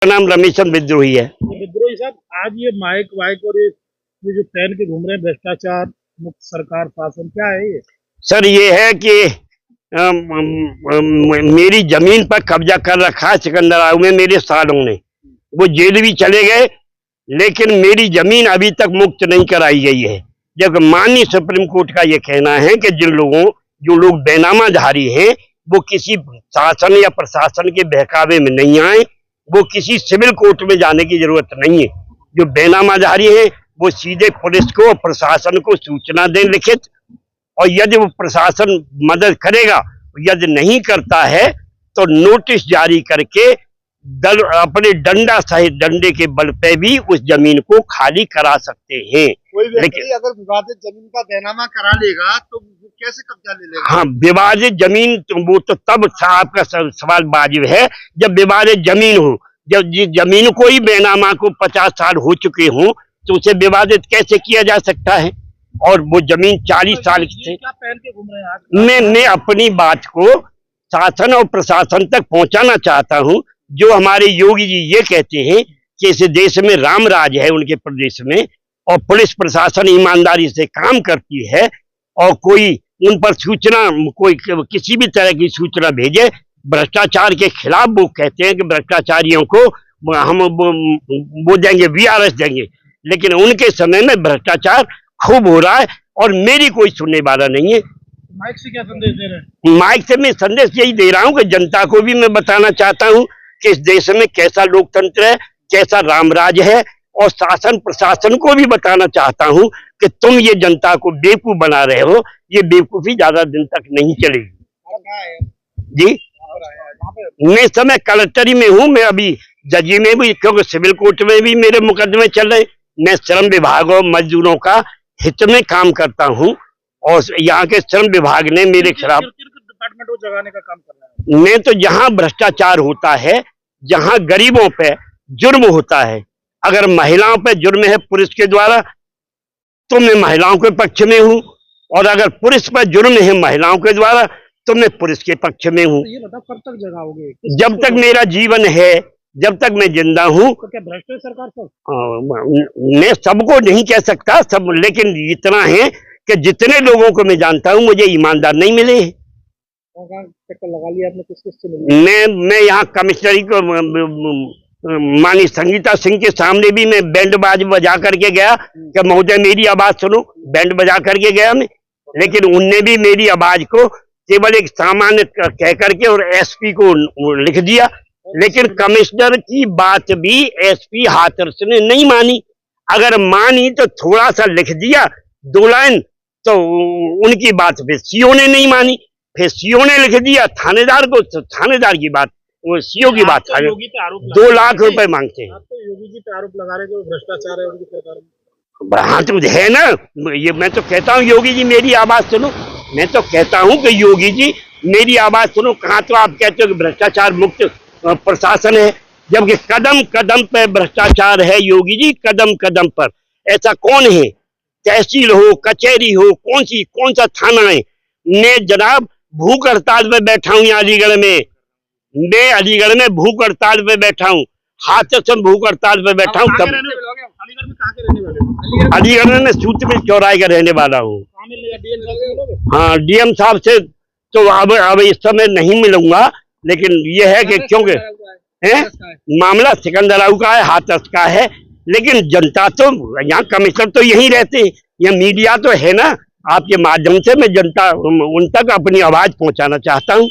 नाम रमेशन विद्रोही है। विद्रोही साहब, आज ये माइक वाइक और ये जो पहन के घूम रहे हैं भ्रष्टाचार मुक्त सरकार शासन, क्या है ये? सर ये है कि मेरी जमीन पर कब्जा कर रखा है सिकंदराबाद में मेरे सालों ने। वो जेल भी चले गए, लेकिन मेरी जमीन अभी तक मुक्त नहीं कराई गई है। जब माननीय सुप्रीम कोर्ट का ये कहना है कि जो लोग बेनामाधारी हैं वो किसी शासन या प्रशासन के बहकावे में नहीं आए, वो किसी सिविल कोर्ट में जाने की जरूरत नहीं है। जो बेनामाधारी है वो सीधे पुलिस को और प्रशासन को सूचना दें लिखित, और यदि वो प्रशासन मदद करेगा, यदि नहीं करता है तो नोटिस जारी करके अपने डंडा सहित डंडे के बल पे भी उस जमीन को खाली करा सकते हैं। कोई व्यक्ति अगर विवादित जमीन का बैनामा करा लेगा तो वो कैसे कब्जा ले लेगा? हाँ, विवादित जमीन तो वो तो तब आपका सवाल वाजिब है जब विवादित जमीन हो। जब जिस जमीन को ही बैनामा को 50 साल हो चुके हों तो उसे विवादित कैसे किया जा सकता है? और वो जमीन 40 साल की थी। क्या पहन के घूम रहे हैं आज? मैं अपनी बात को शासन और प्रशासन तक पहुंचाना चाहता हूं। जो हमारे योगी जी ये कहते हैं कि इस देश में राम राज है उनके प्रदेश में, और पुलिस प्रशासन ईमानदारी से काम करती है, और कोई उन पर सूचना, कोई किसी भी तरह की सूचना भेजे भ्रष्टाचार के खिलाफ, वो कहते हैं कि भ्रष्टाचारियों को हम वो देंगे, VRS देंगे। लेकिन उनके समय में भ्रष्टाचार खूब हो रहा है और मेरी कोई सुनने वाला नहीं है। माइक से क्या संदेश दे रहे हैं? माइक से मैं संदेश यही दे रहा हूं कि जनता को भी मैं बताना चाहता हूं कि इस देश में कैसा लोकतंत्र है, कैसा रामराज है, और शासन प्रशासन को भी बताना चाहता हूं कि तुम ये जनता को बेवकूफ बना रहे हो। ये बेवकूफी ज्यादा दिन तक नहीं चलेगी। जी, मैं इस समय कलेक्टरी में हूं। मैं अभी जजी में भी, क्योंकि सिविल कोर्ट में भी मेरे मुकदमे चल रहे। मैं श्रम विभाग और मजदूरों का हित में काम करता हूं, और यहाँ के श्रम विभाग ने मेरे खिलाफ डिपार्टमेंट को जगाने का काम कर रहा है। मैं तो जहां भ्रष्टाचार होता है, जहां गरीबों पे जुर्म होता है, अगर महिलाओं पे जुर्म है पुलिस के द्वारा तो मैं महिलाओं के पक्ष में हूं, और अगर पुलिस पर जुर्म है महिलाओं के द्वारा तो मैं पुलिस के पक्ष में हूं। ये बताओ कब तक जगाओगे? जब तक मेरा जीवन है, जब तक मैं जिंदा हूं। तो क्या भ्रष्ट है सरकार सब? मैं सबको नहीं कह सकता सब, लेकिन इतना है कि जितने लोगों को मैं जानता हूं मुझे ईमानदार नहीं मिले। चक्कर लगा लिया आपने? किस से मिले? मैं यहाँ कमिश्नरी को मानी संगीता सिंह के सामने भी मैं बैंड बाज बजा करके गया कि महोदय मेरी आवाज सुनो, बैंड बजा करके गया मैं। लेकिन उनने भी मेरी आवाज को केवल एक सामान्य कह करके और SP को लिख दिया। लेकिन कमिश्नर की बात भी SP हाथरस ने नहीं मानी। अगर मानी तो थोड़ा सा लिख दिया 2 लाइन, तो उनकी बात फिर CO ने नहीं मानी। फिर CO ने लिख दिया थानेदार को, तो थानेदार की बात, वो CO की बात, 2 लाख रुपए मांगते हैं। आप तो योगी जी पे आरोप लगा रहे हैं कि भ्रष्टाचार है उनकी सरकार में। हाँ तो है ना, ये मैं तो कहता हूँ योगी जी मेरी आवाज सुनो। मैं तो कहता हूँ कि योगी जी मेरी आवाज सुनो। कहाँ तो आप कहते हो कि भ्रष्टाचार मुक्त प्रशासन है, जबकि कदम कदम पे भ्रष्टाचार है योगी जी, कदम कदम पर। ऐसा कौन है, तहसील हो, कचहरी हो, कौन सा थाना है? मैं जनाब भूख हड़ताल पे बैठा हूँ अलीगढ़ में। मैं अलीगढ़ में भूख हड़ताल पे बैठा हूँ, हाथरस में भूख हड़ताल पे बैठा हूँ। अलीगढ़ में मैं सूत्रपुर चौराहे का रहने वाला हूँ। हाँ, DM साहब से तो अब इस समय नहीं मिलूंगा, लेकिन ये है कि क्योंकि मामला सिकंदराबाद का है, हाथरस का है। लेकिन जनता तो यहाँ कमिश्नर तो यहीं रहते हैं, यहाँ मीडिया तो है ना। आपके माध्यम से मैं जनता उन तक अपनी आवाज पहुंचाना चाहता हूँ।